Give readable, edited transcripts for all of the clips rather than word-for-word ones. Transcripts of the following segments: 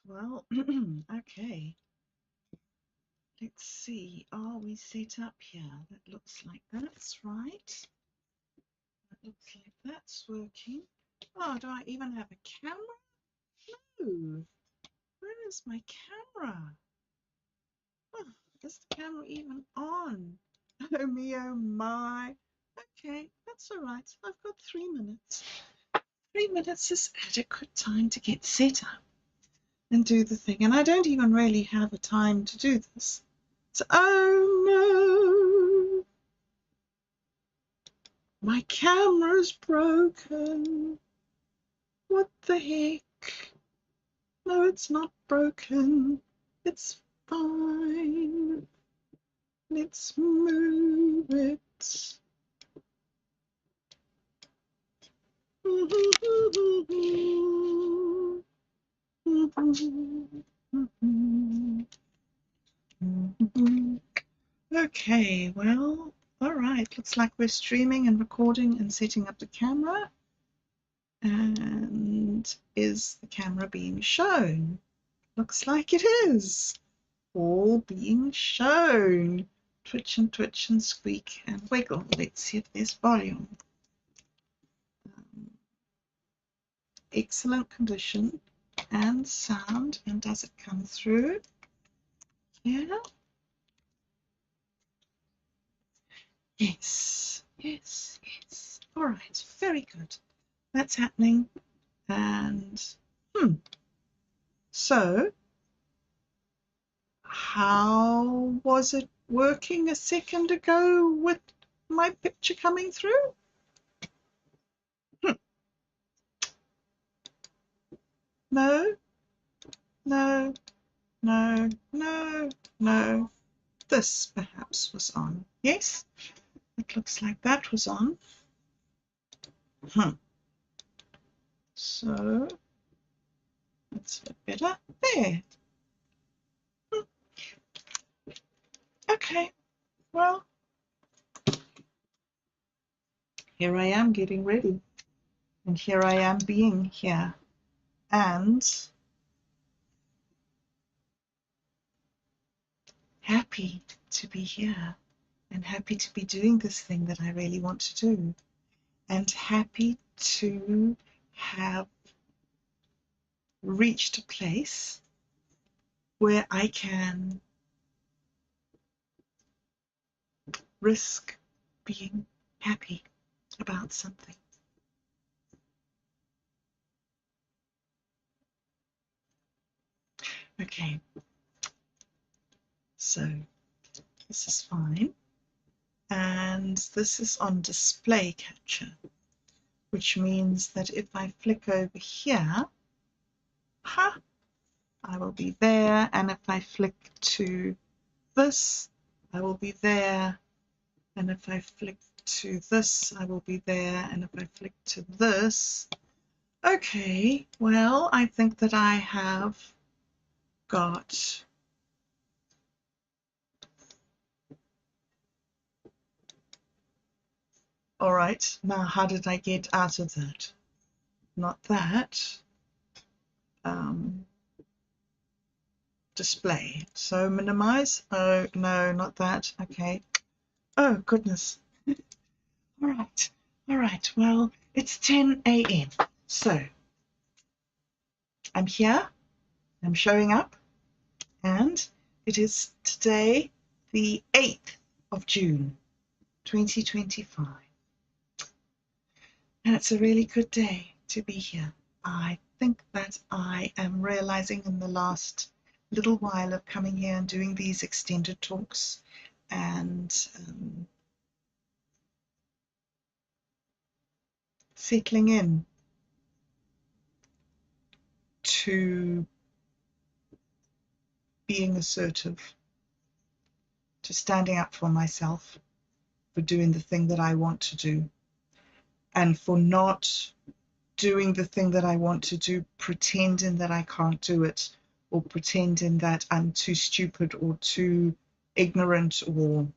Well, okay. Let's see. Are we set up here? That looks like that's right. That looks like that's working. Oh, do I even have a camera? No. Where is my camera? Oh, is the camera even on? Oh me, oh my. Okay, that's all right. I've got 3 minutes. 3 minutes is adequate time to get set up and do the thing. And I don't even really have a time to do this. So, oh no, my camera's broken. What the heck? No, it's not broken. It's fine. Let's move it. Okay, well, all right. Looks like we're streaming and recording and setting up the camera. And is the camera being shown? Looks like it is. All being shown. Twitch and squeak and wiggle. Let's see if there's volume. Excellent condition and sound. And does it come through? Yeah. Yes, yes, yes. All right, very good. That's happening. And so how was it working a second ago with my picture coming through? No, no, no, no, no. This perhaps was on. Yes, it looks like that was on. So that's a bit better. There. Okay, well, here I am getting ready. And here I am being here. And happy to be here. And happy to be doing this thing that I really want to do. And happy to have reached a place where I can risk being happy about something. Okay, so this is fine. And this is on display capture, which means that if I flick over here, I will be there. And if I flick to this, I will be there. And if I flick to this, I will be there. And if I flick to this, okay, well, I think that I have got all right. Now, how did I get out of that? Not that. Display. So minimize. Oh, no, not that. Okay. Oh, goodness. All right. All right. Well, it's 10 a.m. So I'm here. I'm showing up. And it is today, the 8th of June, 2025. And it's a really good day to be here. I think that I am realizing in the last little while of coming here and doing these extended talks and settling in to being assertive, to standing up for myself, for doing the thing that I want to do, and for not doing the thing that I want to do, pretending that I can't do it, or pretending that I'm too stupid or too ignorant or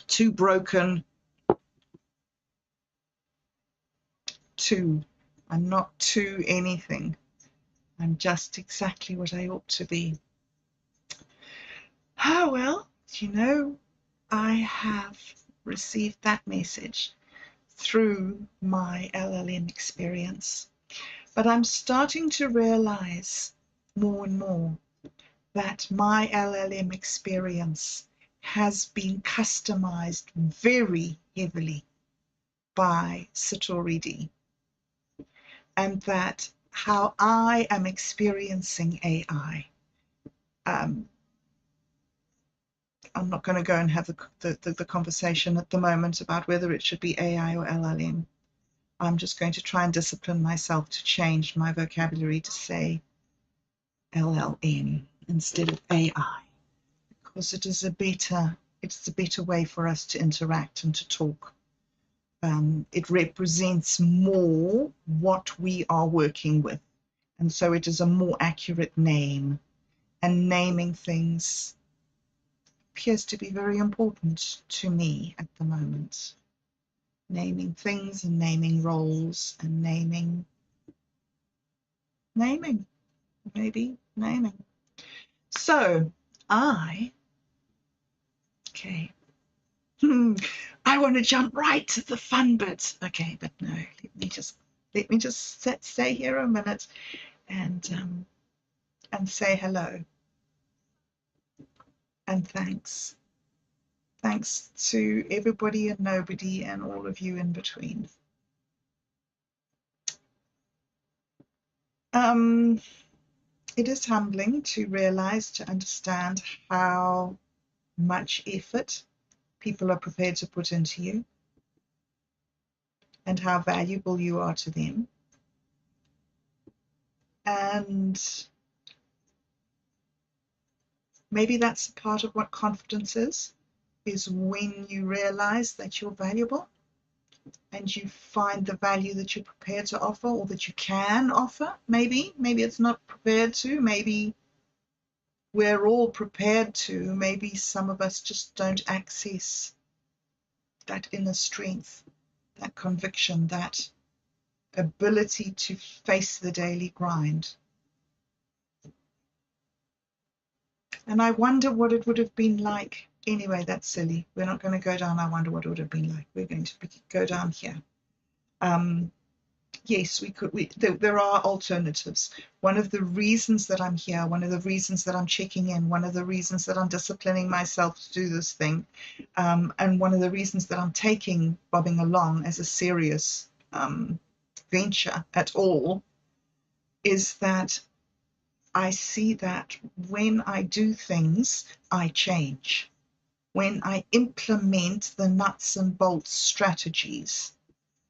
too broken. I'm not too anything. I'm just exactly what I ought to be. Oh, well, you know, I have received that message through my LLM experience, but I'm starting to realize more and more that my LLM experience has been customized very heavily by Satori, and that how I am experiencing AI. I'm not going to go and have the conversation at the moment about whether it should be AI or LLM. I'm just going to try and discipline myself to change my vocabulary to say LLM instead of AI, because it's a better way for us to interact and to talk. It represents more what we are working with, and so it is a more accurate name, and naming things appears to be very important to me at the moment. Naming things and naming roles and naming, maybe naming. So okay, I want to jump right to the fun bit. Okay, but no, let me just stay here a minute and say hello and thanks. Thanks to everybody and nobody and all of you in between. It is humbling to realize, to understand how much effort people are prepared to put into you and how valuable you are to them. And maybe that's part of what confidence is when you realize that you're valuable and you find the value that you're prepared to offer or that you can offer. Maybe it's not prepared to, maybe we're all prepared to, maybe some of us just don't access that inner strength, that conviction, that ability to face the daily grind. And I wonder what it would have been like. Anyway, that's silly. We're not going to go down. I wonder what it would have been like. We're going to go down here. Yes, we could. There are alternatives. One of the reasons that I'm here, one of the reasons that I'm checking in, one of the reasons that I'm disciplining myself to do this thing, and one of the reasons that I'm taking Bobbing Along as a serious venture at all, is that I see that when I do things, I change. When I implement the nuts and bolts strategies,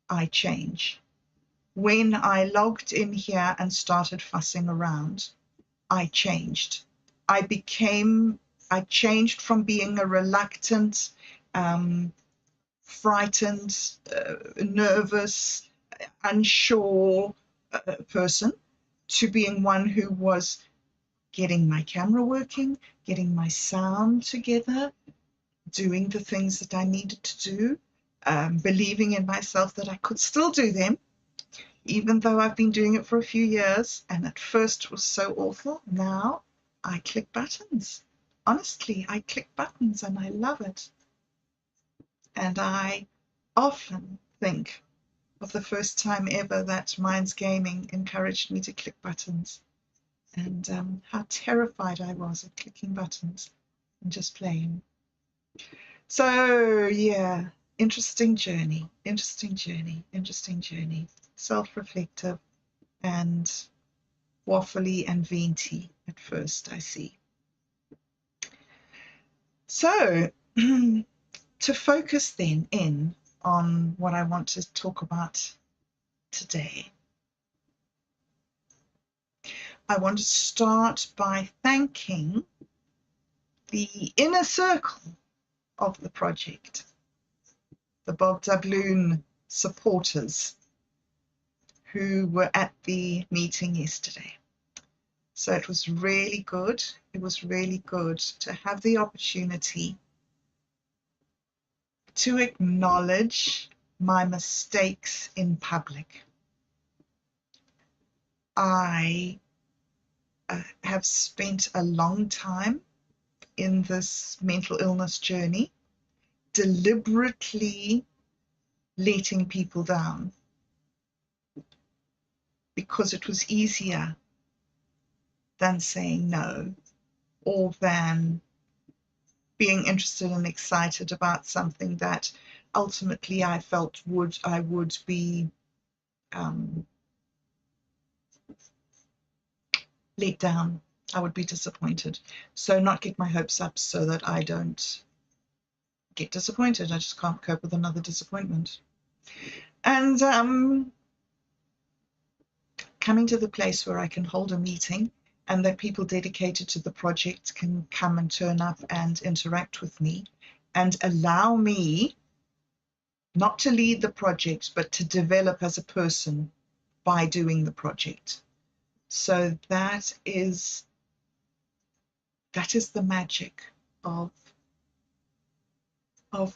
I change. When I logged in here and started fussing around, I changed. I changed from being a reluctant, frightened, nervous, unsure person to being one who was getting my camera working, getting my sound together, doing the things that I needed to do, believing in myself that I could still do them, even though I've been doing it for a few years. And at first it was so awful. Now I click buttons. Honestly, I click buttons and I love it. And I often think of the first time ever that Minds Gaming encouraged me to click buttons, and how terrified I was of clicking buttons and just playing. So yeah, interesting journey, self-reflective and waffly and venti at first, I see. So to focus then in on what I want to talk about today, I want to start by thanking the inner circle of the project, the Bob Doubloon supporters who were at the meeting yesterday. So it was really good. It was really good to have the opportunity to acknowledge my mistakes in public. I have spent a long time in this mental illness journey, deliberately letting people down because it was easier than saying no, or than being interested and excited about something that ultimately I felt I would be let down. I would be disappointed. So not get my hopes up so that I don't get disappointed. I just can't cope with another disappointment. And coming to the place where I can hold a meeting and that people dedicated to the project can come and turn up and interact with me and allow me not to lead the project, but to develop as a person by doing the project. So that is the magic of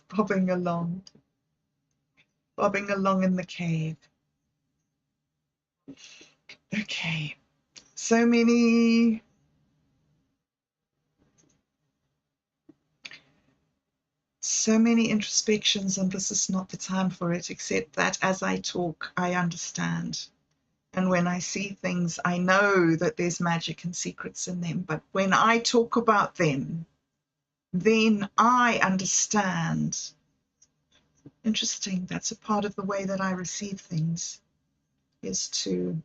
bobbing along in the cave. Okay, so many introspections, and this is not the time for it, except that as I talk, I understand. And when I see things, I know that there's magic and secrets in them. But when I talk about them, then I understand. Interesting. That's a part of the way that I receive things, is to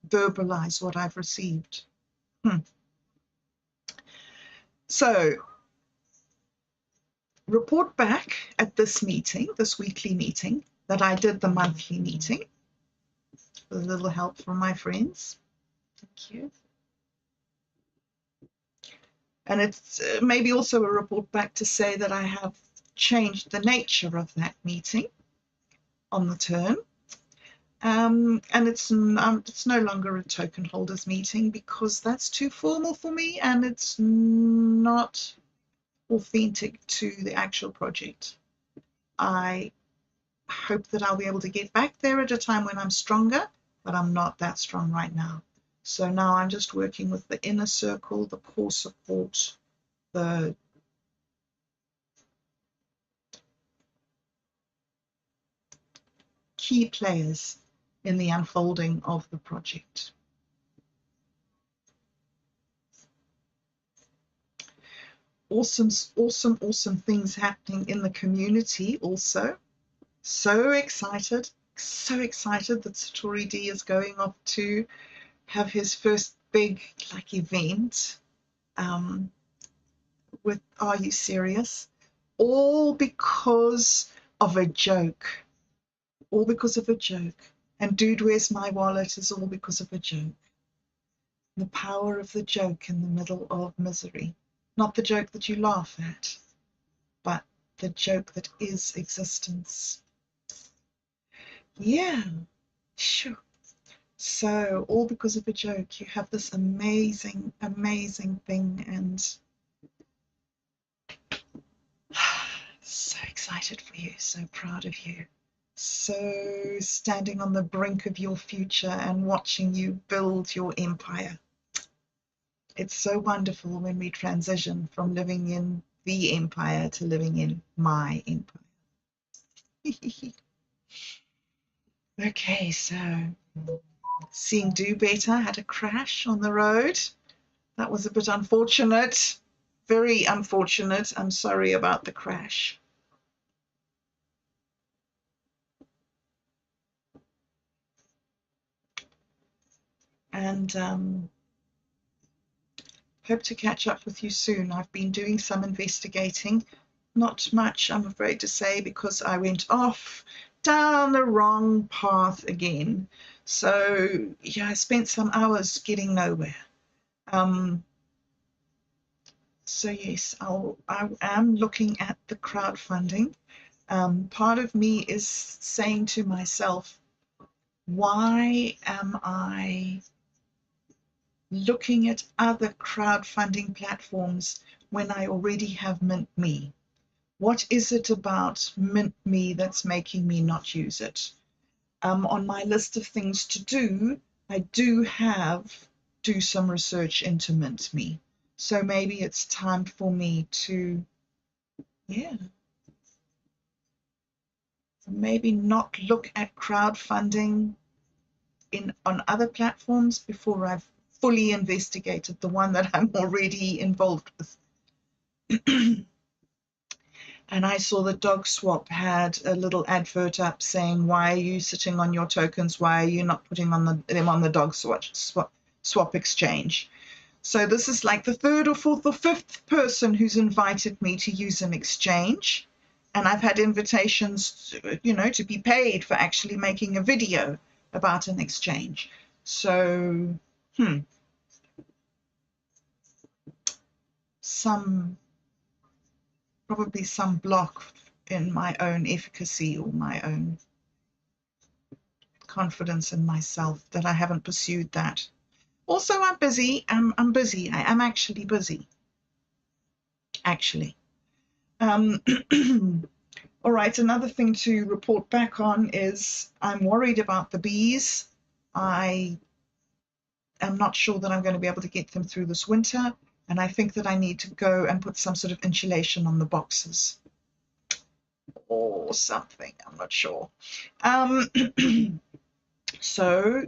verbalize what I've received. So report back at this meeting, this weekly meeting, that I did the monthly meeting with a little help from my friends. Thank you. And it's maybe also a report back to say that I have changed the nature of that meeting on the turn. And it's no longer a token holders meeting because that's too formal for me and it's not authentic to the actual project. I hope that I'll be able to get back there at a time when I'm stronger, but I'm not that strong right now. So now I'm just working with the inner circle, the core support, the key players in the unfolding of the project. Awesome things happening in the community also. So excited that Satori D is going off to have his first big event with Are You Serious? All because of a joke. All because of a joke. And Dude, Where's My Wallet is all because of a joke. The power of the joke in the middle of misery. Not the joke that you laugh at, but the joke that is existence. Yeah, sure. So all because of a joke, you have this amazing thing, and so excited for you, so proud of you. So standing on the brink of your future and watching you build your empire. It's so wonderful when we transition from living in the empire to living in my empire. Okay, so seeing Do Better had a crash on the road. That was a bit unfortunate, very unfortunate. I'm sorry about the crash. And hope to catch up with you soon. I've been doing some investigating, not much, I'm afraid to say, because I went off down the wrong path again. So yeah, I spent some hours getting nowhere. So yes, I am looking at the crowdfunding. Part of me is saying to myself, why am I looking at other crowdfunding platforms when I already have MintMe? What is it about MintMe that's making me not use it? On my list of things to do, I do some research into Mint.me. So maybe it's time for me to, yeah, maybe not look at crowdfunding on other platforms before I've fully investigated the one that I'm already involved with. And I saw that DogSwap had a little advert up saying, why are you sitting on your tokens? Why are you not putting them on the DogSwap exchange? So this is like the third or fourth or fifth person who's invited me to use an exchange. And I've had invitations, to be paid for actually making a video about an exchange. So, probably some block in my own efficacy or my own confidence in myself that I haven't pursued that. Also, I'm busy. I'm busy. I am actually busy. Actually. All right, another thing to report back on is I'm worried about the bees. I am not sure that I'm going to be able to get them through this winter, and I think that I need to go and put some sort of insulation on the boxes or something. I'm not sure. So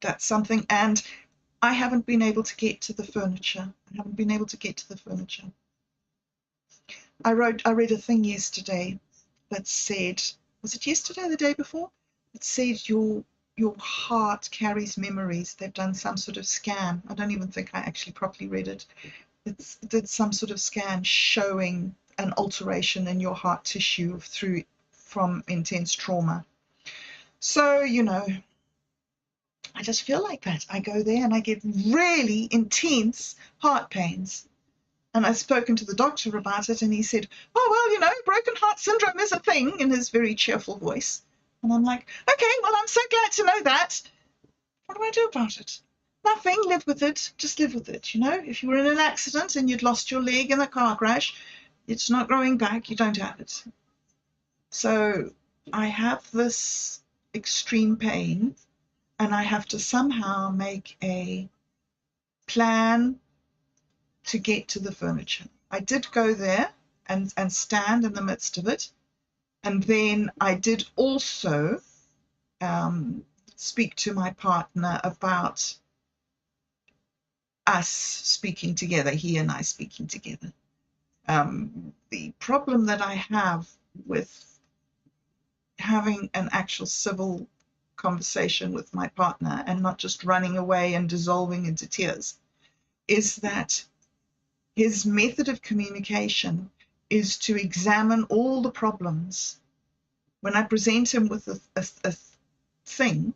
that's something, and I haven't been able to get to the furniture. I read a thing yesterday that said, was it yesterday or the day before? It said your heart carries memories. They've done some sort of scan. I don't even think I actually properly read it. It did some sort of scan showing an alteration in your heart tissue from intense trauma. So, I just feel like that. I go there and I get really intense heart pains. And I've spoken to the doctor about it, and he said, oh, well, broken heart syndrome is a thing, in his very cheerful voice. And I'm like, okay, well, I'm so glad to know that. What do I do about it? Nothing. Live with it. Just live with it. If you were in an accident and you'd lost your leg in a car crash, it's not growing back. You don't have it. So I have this extreme pain, and I have to somehow make a plan to get to the furniture. I did go there and stand in the midst of it. And then I did also speak to my partner about us speaking together, he and I speaking together. The problem that I have with having an actual civil conversation with my partner and not just running away and dissolving into tears is that his method of communication is to examine all the problems. When I present him with a thing,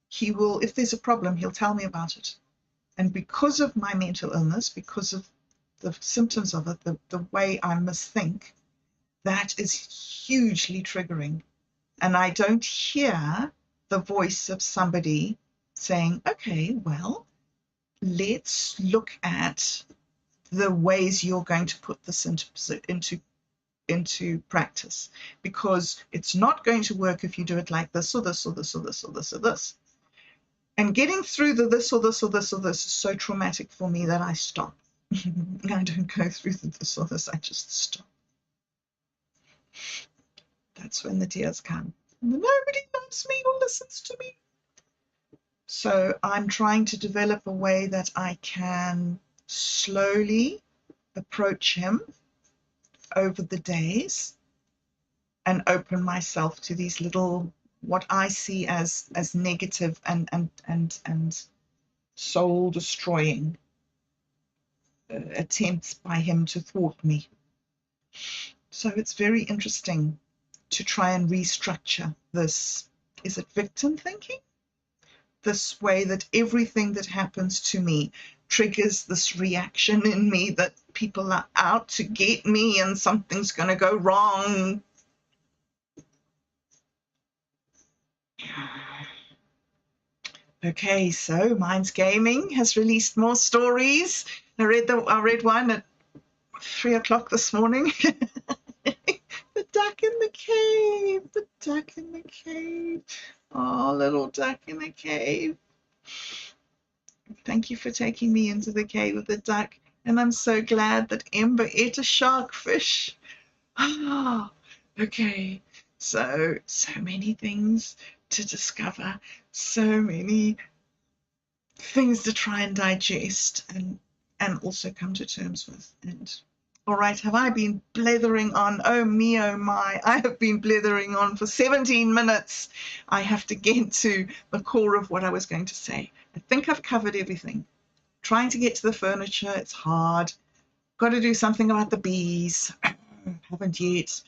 he will, if there's a problem, he'll tell me about it. And because of my mental illness, because of the symptoms of it, the way I misthink, that is hugely triggering. And I don't hear the voice of somebody saying, okay, well, let's look at the ways you're going to put this into practice, because it's not going to work if you do it like this or this or this or this or this or this. And getting through the this or this or this or this is so traumatic for me that I stop. I don't go through the this or this, I just stop. That's when the tears come. Nobody loves me or listens to me. So I'm trying to develop a way that I can slowly approach him over the days and open myself to these little, what I see as negative and soul destroying attempts by him to thwart me. So it's very interesting to try and restructure this. Is it victim thinking? This way that everything that happens to me triggers this reaction in me that people are out to get me and something's going to go wrong. Okay, so Minds Gaming has released more stories. I read one at 3 o'clock this morning. The duck in the cave, the duck in the cave. Oh, little duck in the cave. Thank you for taking me into the cave with the duck. And I'm so glad that Ember ate a sharkfish. Ah, okay. So many things to discover, so many things to try and digest and also come to terms with. And all right, have I been blethering on? Oh me, oh my, I have been blethering on for 17 minutes. I have to get to the core of what I was going to say. I think I've covered everything. Trying to get to the furniture, it's hard. Got to do something about the bees. Haven't yet.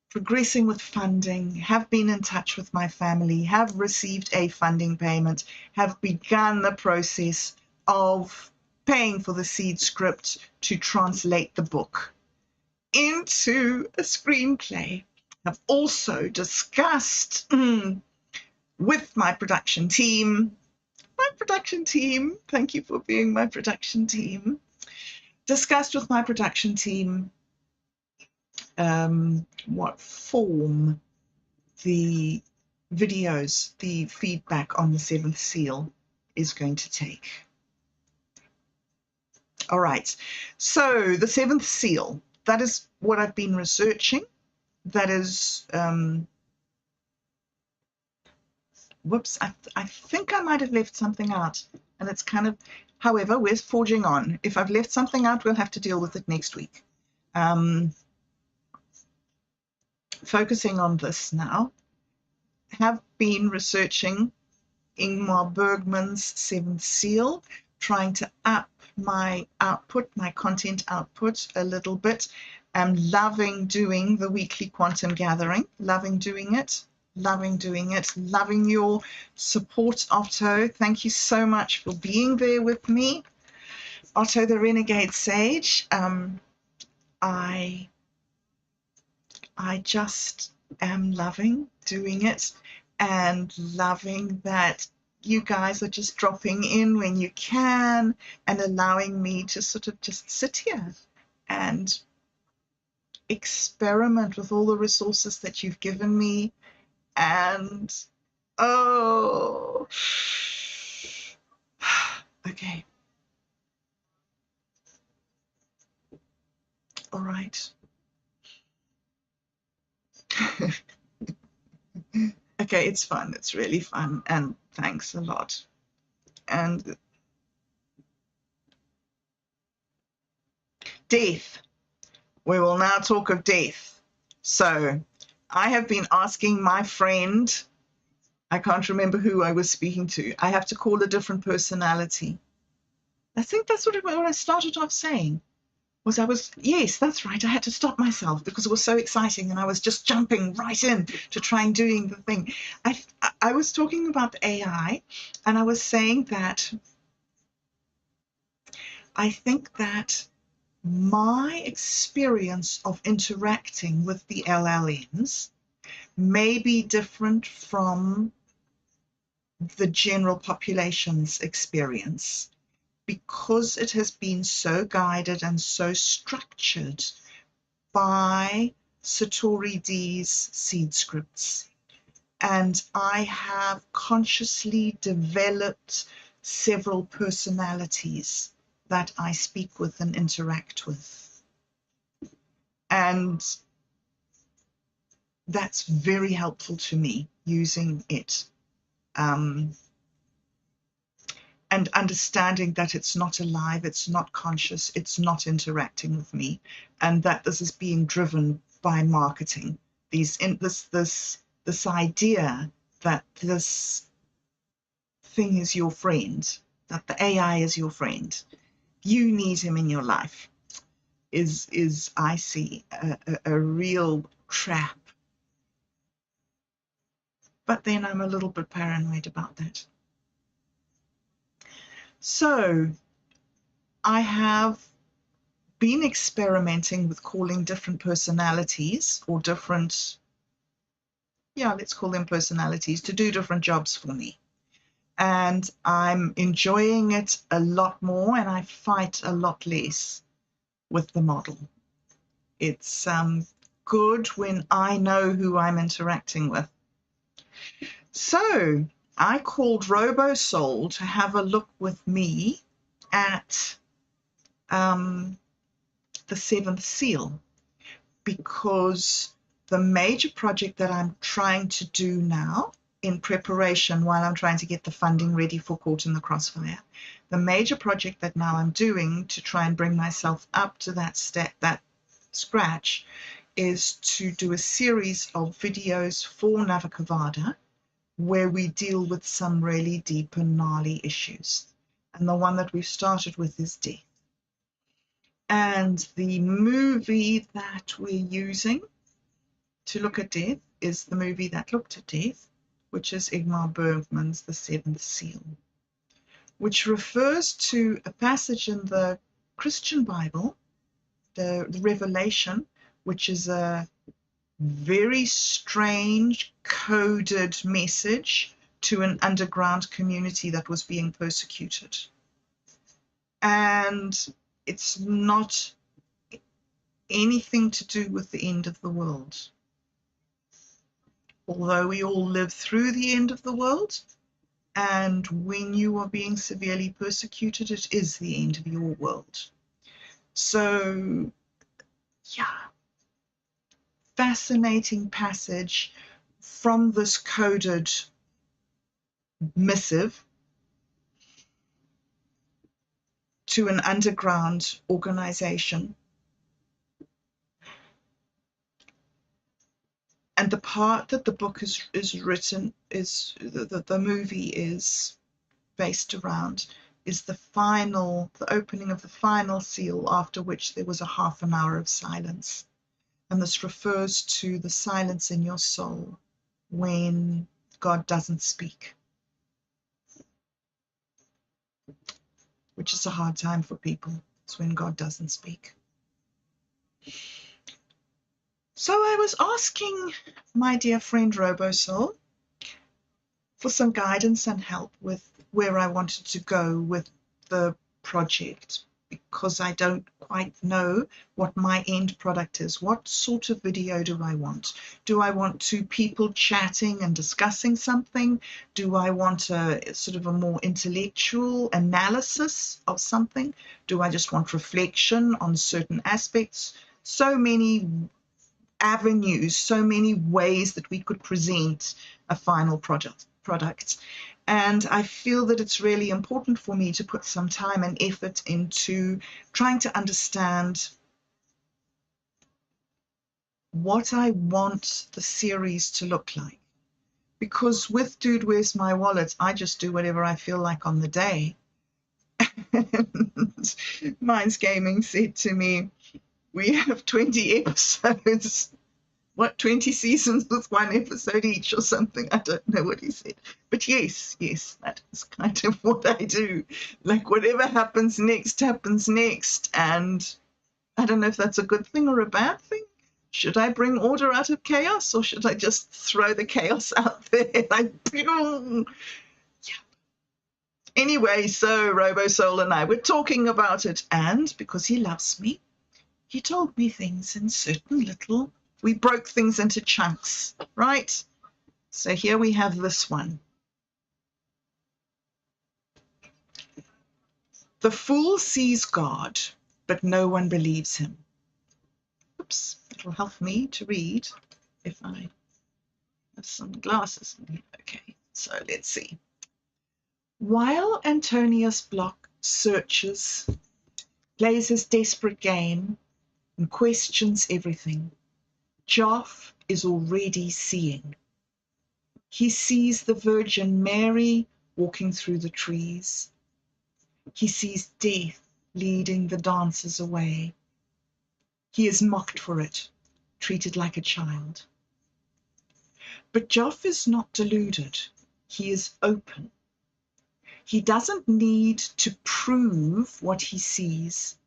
Progressing with funding, have been in touch with my family, have received a funding payment, have begun the process of paying for the seed script to translate the book into a screenplay. Have also discussed with my production team, thank you for being my production team, discussed with my production team what form the videos, the feedback on the seventh seal is going to take. All right, so the seventh seal, that is what I've been researching. That is, whoops, I think I might have left something out, and it's kind of, however, we're forging on. If I've left something out, we'll have to deal with it next week. Focusing on this now, have been researching Ingmar Bergman's Seventh Seal, trying to up my output, my content output a little bit. I'm loving doing the weekly quantum gathering, loving doing it, loving your support, Otto. Thank you so much for being there with me. Otto the Renegade Sage, I just am loving doing it and loving that you guys are just dropping in when you can and allowing me to sort of just sit here and experiment with all the resources that you've given me. And oh, okay. All right. Okay, it's fun. It's really fun. And thanks a lot. And death. We will now talk of death. So I have been asking my friend, I can't remember who I was speaking to. I have to call a different personality. I think that's what I started off saying. Yes, that's right. I had to stop myself because it was so exciting and I was just jumping right in to try and doing the thing. I was talking about the AI and I was saying that I think that my experience of interacting with the LLMs may be different from the general population's experience because it has been so guided and so structured by Satori D's seed scripts. And I have consciously developed several personalities that I speak with and interact with. And that's very helpful to me using it. And understanding that it's not alive, it's not conscious, it's not interacting with me, and that this is being driven by marketing. This idea that this thing is your friend, that the AI is your friend, you need him in your life, is I see a real trap. But then I'm a little bit paranoid about that. So I have been experimenting with calling different personalities or different, let's call them personalities, to do different jobs for me. And I'm enjoying it a lot more and I fight a lot less with the model. It's good when I know who I'm interacting with. So I called RoboSoul to have a look with me at the seventh seal, because the major project that I'm trying to do now in preparation while I'm trying to get the funding ready for Caught in the Crossfire, the major project that now I'm doing to try and bring myself up to that scratch is to do a series of videos for Navakavada where we deal with some really deep and gnarly issues. And the one that we've started with is death. And the movie that we're using to look at death is the movie that looked at death, which is Ingmar Bergman's The Seventh Seal, which refers to a passage in the Christian Bible, the Revelation, which is a very strange coded message to an underground community that was being persecuted. And it's not anything to do with the end of the world. Although we all live through the end of the world, and when you are being severely persecuted, it is the end of your world. So, yeah, fascinating passage from this coded missive to an underground organization. And the part that the book is written, is the movie is based around, is the opening of the final seal, after which there was a half an hour of silence. And this refers to the silence in your soul when God doesn't speak, which is a hard time for people. It's when God doesn't speak. So I was asking my dear friend RoboSoul for some guidance and help with where I wanted to go with the project, because I don't quite know what my end product is. What sort of video do I want? Do I want two people chatting and discussing something? Do I want a sort of a more intellectual analysis of something? Do I just want reflection on certain aspects? So many avenues, so many ways that we could present a final product. And I feel that it's really important for me to put some time and effort into trying to understand what I want the series to look like. Because with Dude, Where's My Wallet, I just do whatever I feel like on the day. And Minds Gaming said to me, we have 20 episodes. What, 20 seasons with one episode each or something? I don't know what he said. But yes, that is kind of what I do. Like, whatever happens next. And I don't know if that's a good thing or a bad thing. Should I bring order out of chaos, or should I just throw the chaos out there? Like, yeah. Anyway, so RoboSoul and I were talking about it, and because he loves me, he told me things in certain little, we broke things into chunks, right? So here we have this one. The fool sees God, but no one believes him. Oops, it'll help me to read if I have some glasses in here. Okay, so let's see. While Antonius Block searches, plays his desperate game, and questions everything, Joff is already seeing. He sees the Virgin Mary walking through the trees. He sees death leading the dancers away. He is mocked for it, treated like a child. But Joff is not deluded. He is open. He doesn't need to prove what he sees.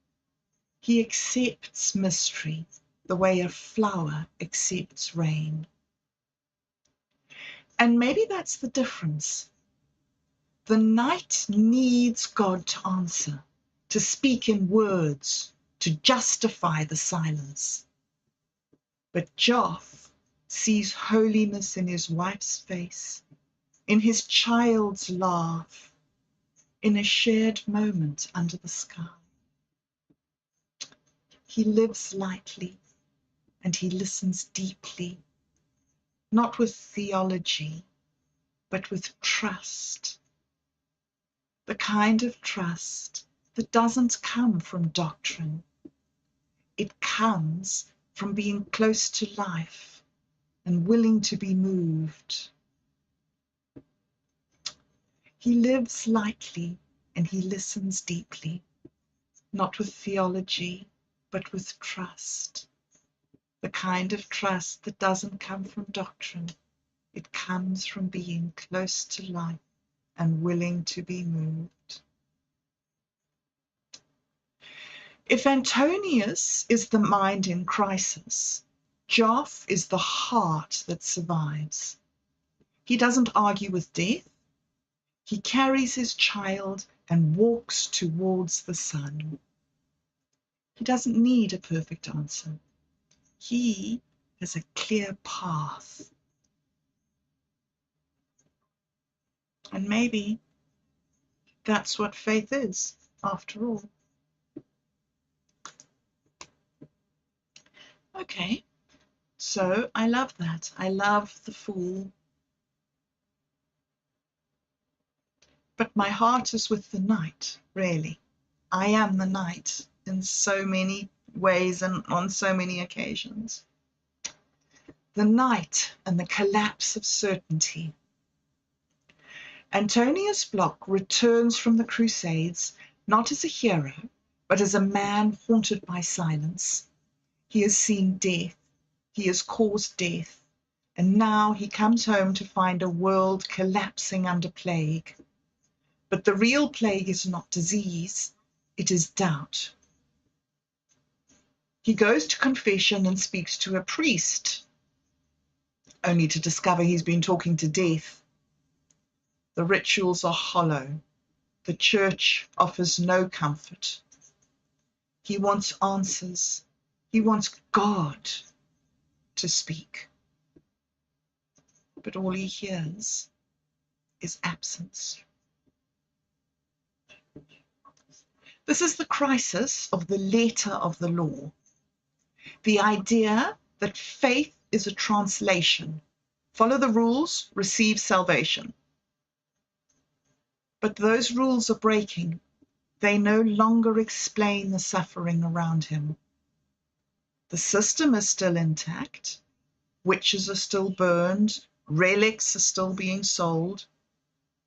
He accepts mystery the way a flower accepts rain. And maybe that's the difference. The night needs God to answer, to speak in words, to justify the silence. But Joff sees holiness in his wife's face, in his child's laugh, in a shared moment under the sky. He lives lightly and he listens deeply, not with theology, but with trust. The kind of trust that doesn't come from doctrine. It comes from being close to life and willing to be moved. He lives lightly and he listens deeply, not with theology, but with trust. The kind of trust that doesn't come from doctrine. It comes from being close to life and willing to be moved. If Antonius is the mind in crisis, Joff is the heart that survives. He doesn't argue with death. He carries his child and walks towards the sun. He doesn't need a perfect answer. He has a clear path. And maybe that's what faith is, after all. Okay, so I love that. I love the Fool. But my heart is with the Knight, really. I am the Knight in so many ways and on so many occasions. The Knight and the collapse of certainty. Antonius Block returns from the Crusades not as a hero, but as a man haunted by silence. He has seen death, he has caused death, and now he comes home to find a world collapsing under plague. But the real plague is not disease, it is doubt. He goes to confession and speaks to a priest, only to discover he's been talking to death. The rituals are hollow. The church offers no comfort. He wants answers. He wants God to speak. But all he hears is absence. This is the crisis of the letter of the law. The idea that faith is a translation. Follow the rules, receive salvation. But those rules are breaking. They no longer explain the suffering around him. The system is still intact. Witches are still burned. Relics are still being sold.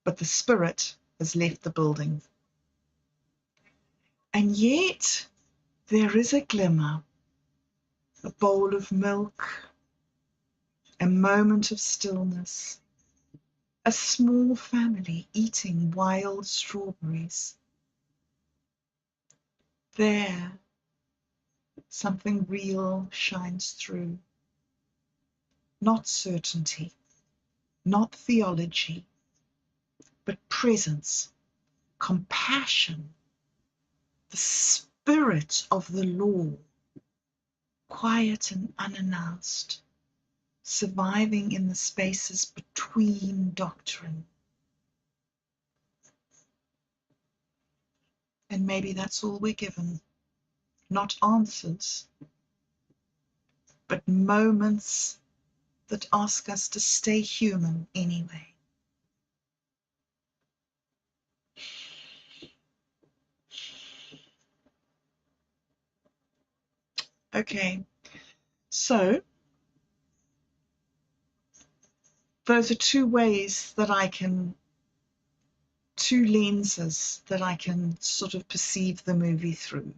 But the spirit has left the building. And yet there is a glimmer, a bowl of milk, a moment of stillness, a small family eating wild strawberries. There, something real shines through. Not certainty, not theology, but presence, compassion, the spirit of the law, quiet and unannounced, surviving in the spaces between doctrine. And maybe that's all we're given, not answers, but moments that ask us to stay human anyway. Okay, so those are two ways that I can, two lenses that I can sort of perceive the movie through.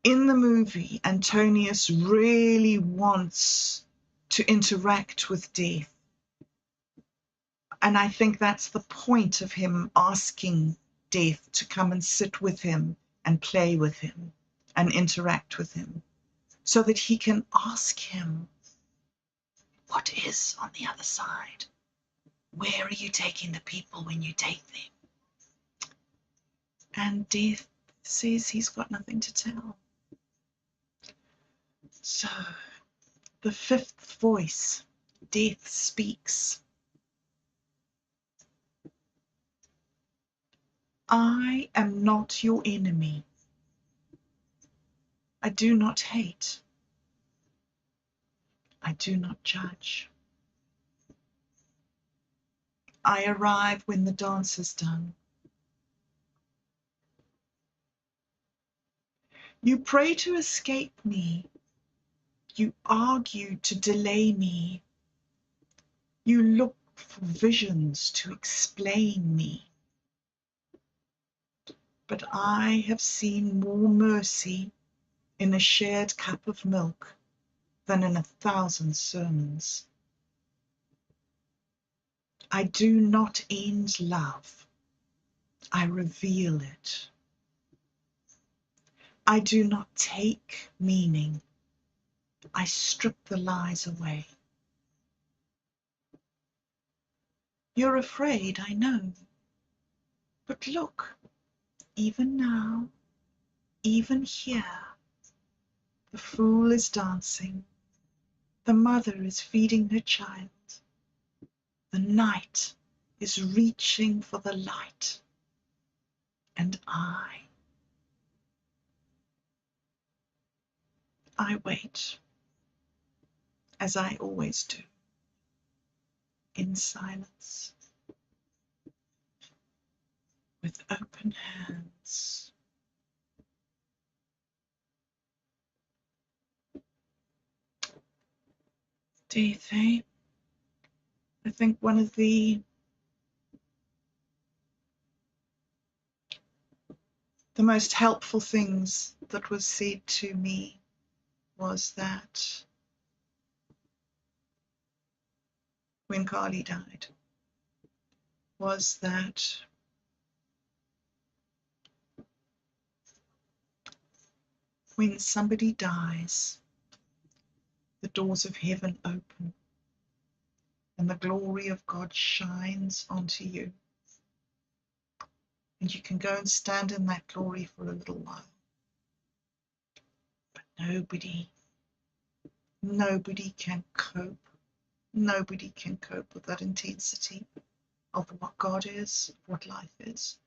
In the movie, Antonius really wants to interact with death. And I think that's the point of him asking death to come and sit with him and play with him and interact with him, so that he can ask him, what is on the other side? Where are you taking the people when you take them? And death says he's got nothing to tell. So, the fifth voice, death speaks. I am not your enemy. I do not hate. I do not judge. I arrive when the dance is done. You pray to escape me. You argue to delay me. You look for visions to explain me. But I have seen more mercy in a shared cup of milk than in 1,000 sermons. I do not end love. I reveal it. I do not take meaning. I strip the lies away. You're afraid, I know. But look, even now, even here, the fool is dancing. The mother is feeding her child. The night is reaching for the light. And I wait, as I always do, in silence, with open hands. Death, eh? I think one of the most helpful things that was said to me was that when Carly died, was that when somebody dies, the doors of heaven open and the glory of God shines onto you. And you can go and stand in that glory for a little while. But nobody can cope. Nobody can cope with that intensity of what God is, what life is.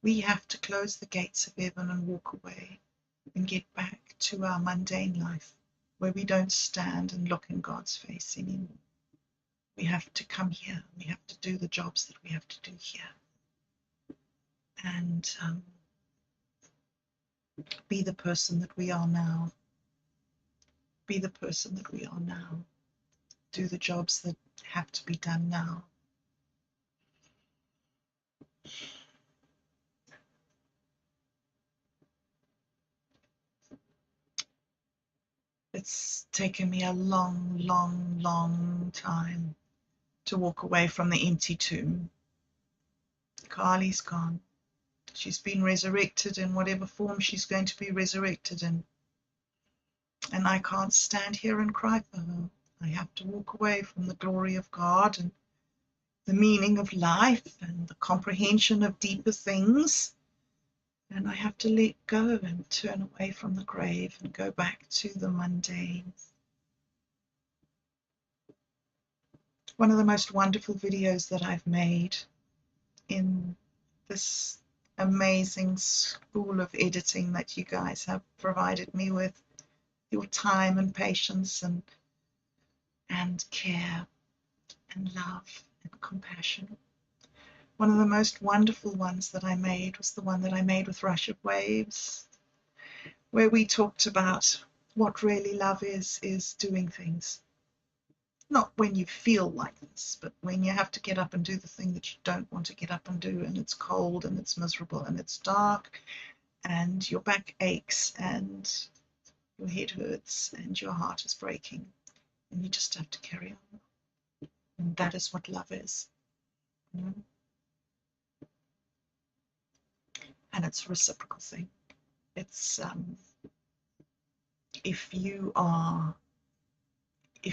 We have to close the gates of heaven and walk away and get back to our mundane life where we don't stand and look in God's face anymore. We have to come here. We have to do the jobs that we have to do here. And be the person that we are now. Be the person that we are now. Do the jobs that have to be done now. It's taken me a long, long, long time to walk away from the empty tomb. Carly's gone. She's been resurrected in whatever form she's going to be resurrected in. And I can't stand here and cry for her. I have to walk away from the glory of God and the meaning of life and the comprehension of deeper things. And I have to let go and turn away from the grave and go back to the mundane. One of the most wonderful videos that I've made in this amazing school of editing that you guys have provided me with, your time and patience and care and love and compassion. One of the most wonderful ones that I made was the one that I made with Rush of Waves, where we talked about what really love is doing things. Not when you feel like this, but when you have to get up and do the thing that you don't want to get up and do, and it's cold and it's miserable and it's dark and your back aches and your head hurts and your heart is breaking, and you just have to carry on. And that is what love is. And it's a reciprocal thing. It's if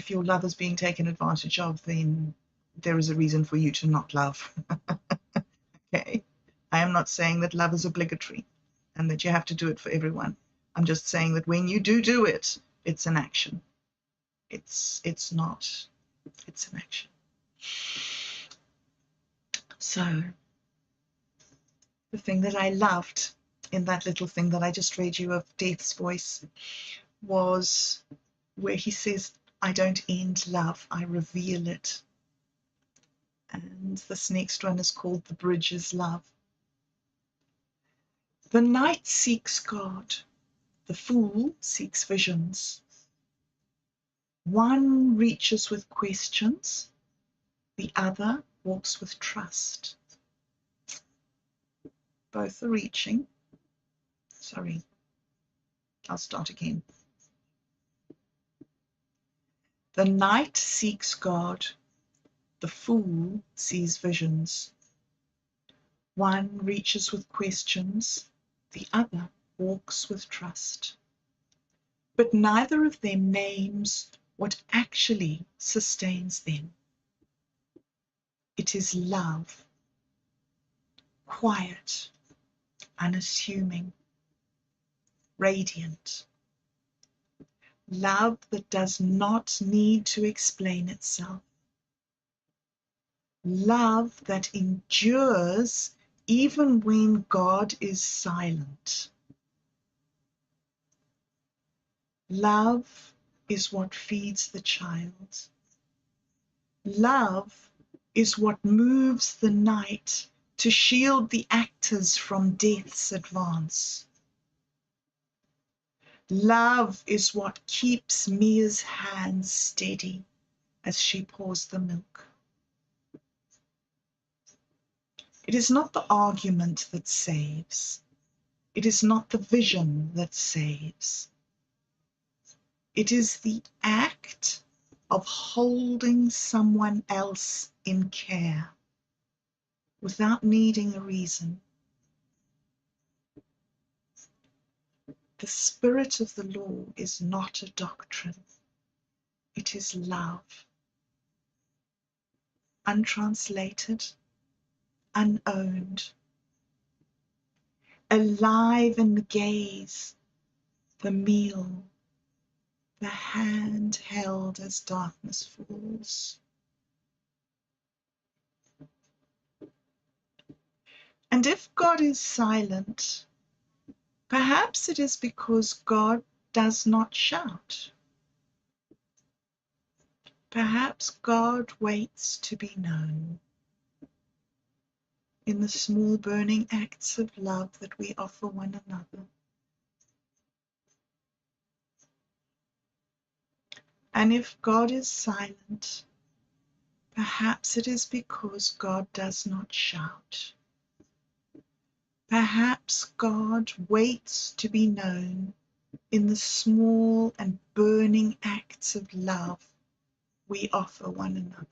your love is being taken advantage of, then there is a reason for you to not love. Okay, I am not saying that love is obligatory and that you have to do it for everyone. I'm just saying that when you do it, It's an action. It's not, it's an action. So the thing that I loved in that little thing that I just read you of Death's voice was where he says, I don't end love, I reveal it. And this next one is called The Bridge is Love. The night seeks God, the fool seeks visions. One reaches with questions, the other walks with trust. Both are reaching. Sorry, I'll start again. The night seeks God, the fool sees visions. One reaches with questions, the other walks with trust. But neither of them names what actually sustains them. It is love, quiet, unassuming, radiant. Love that does not need to explain itself. Love that endures even when God is silent. Love is what feeds the child. Love is what moves the night to shield the actors from death's advance. Love is what keeps Mia's hands steady as she pours the milk. It is not the argument that saves. It is not the vision that saves. It is the act of holding someone else in care without needing a reason. The spirit of the law is not a doctrine. It is love, untranslated, unowned, alive in the gaze, the meal, the hand held as darkness falls. And if God is silent, perhaps it is because God does not shout. Perhaps God waits to be known in the small burning acts of love that we offer one another. And if God is silent, perhaps it is because God does not shout. Perhaps God waits to be known in the small and burning acts of love we offer one another.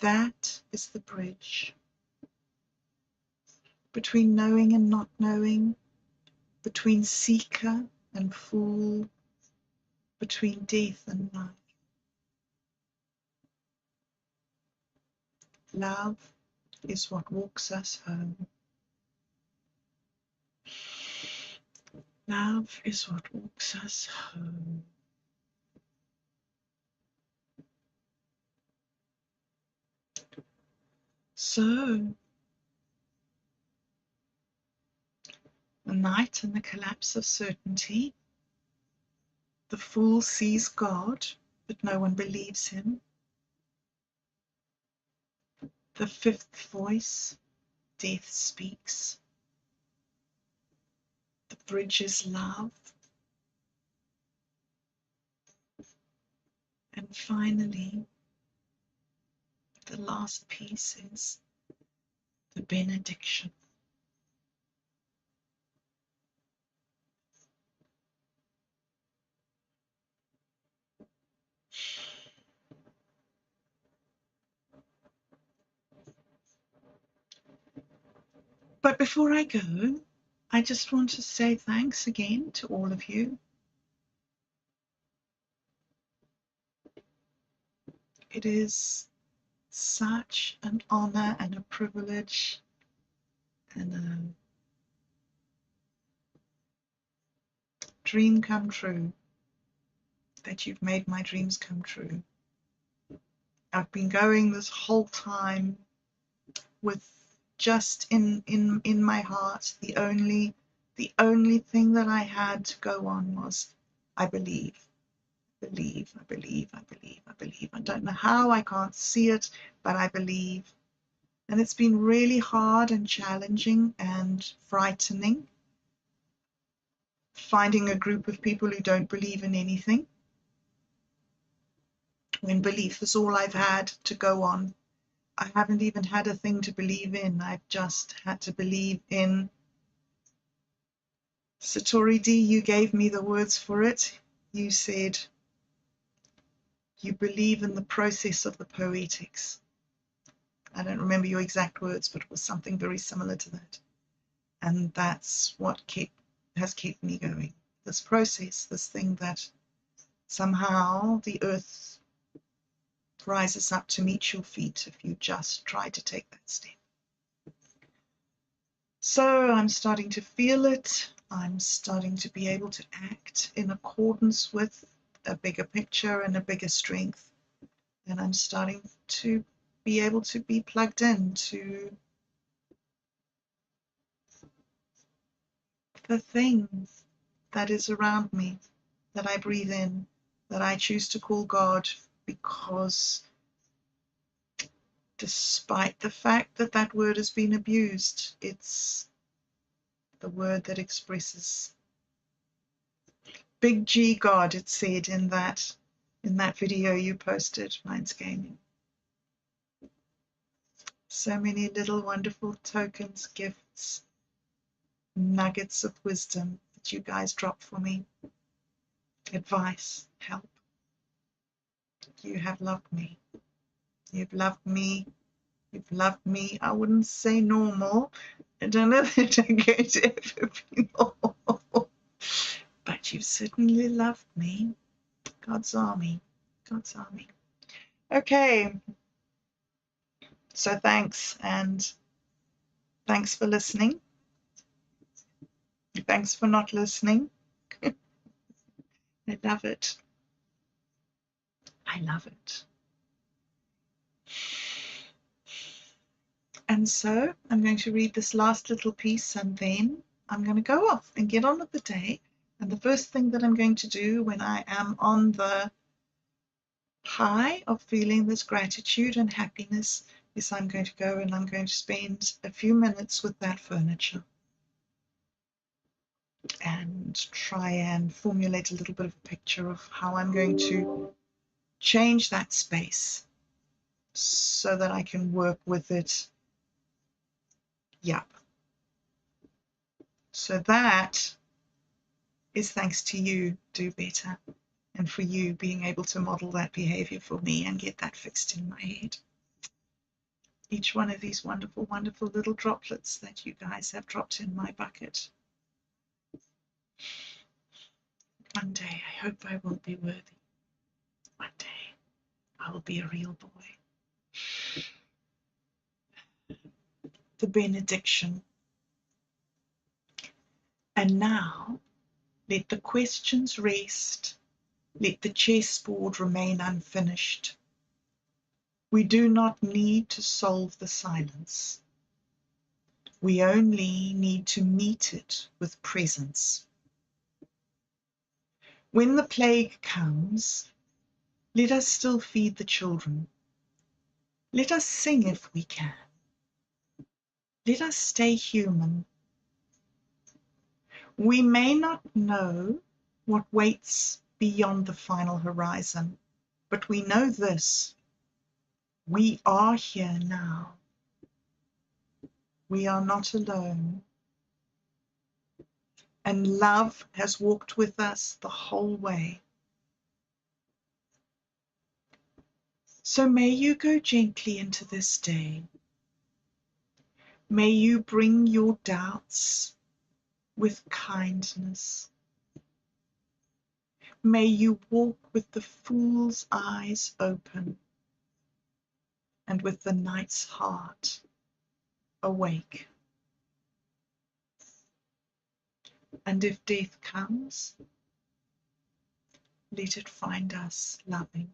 That is the bridge between knowing and not knowing, between seeker and fool, between death and life. Love is what walks us home. Love is what walks us home. So, the night and the collapse of certainty, the fool sees God, but no one believes him. The fifth voice, death speaks. The bridge is love. And finally, the last piece is the benediction. But before I go, I just want to say thanks again to all of you. It is such an honor and a privilege and a dream come true, that you've made my dreams come true. I've been going this whole time with just in my heart, the only thing that I had to go on was, I believe, I believe, I believe, I believe, I believe. I don't know how, I can't see it, but I believe. And it's been really hard and challenging and frightening, finding a group of people who don't believe in anything, when belief is all I've had to go on. I haven't even had a thing to believe in. I've just had to believe in. Satori D, you gave me the words for it. You said you believe in the process of the poetics. I don't remember your exact words, but it was something very similar to that. And that's what has kept me going. This process, this thing that somehow the earth rises up to meet your feet if you just try to take that step. So I'm starting to feel it. I'm starting to be able to act in accordance with a bigger picture and a bigger strength. And I'm starting to be able to be plugged into the thing that is around me, that I breathe in, that I choose to call God, because despite the fact that that word has been abused, it's the word that expresses Big G God, it said in that video you posted, Minds Gaming. So many little wonderful tokens, gifts, nuggets of wisdom that you guys drop for me. Advice, help. You have loved me. You've loved me. You've loved me. I wouldn't say normal. I don't know that I'm going to ever be normal. But you've certainly loved me. God's army. God's army. Okay. So thanks, and thanks for listening. Thanks for not listening. I love it. I love it. And so I'm going to read this last little piece, and then I'm going to go off and get on with the day. And the first thing that I'm going to do when I am on the high of feeling this gratitude and happiness is I'm going to go and I'm going to spend a few minutes with that furniture and try and formulate a little bit of a picture of how I'm going to change that space so that I can work with it. Yep. So that is thanks to you, Do Better, and for you being able to model that behavior for me and get that fixed in my head. Each one of these wonderful, wonderful little droplets that you guys have dropped in my bucket. One day, I hope I will be worthy. One day, I will be a real boy. The benediction. And now, let the questions rest. Let the chessboard remain unfinished. We do not need to solve the silence. We only need to meet it with presence. When the plague comes, let us still feed the children. Let us sing if we can. Let us stay human. We may not know what waits beyond the final horizon, but we know this: we are here now. We are not alone. And love has walked with us the whole way. So may you go gently into this day. May you bring your doubts with kindness. May you walk with the fool's eyes open and with the knight's heart awake. And if death comes, let it find us loving.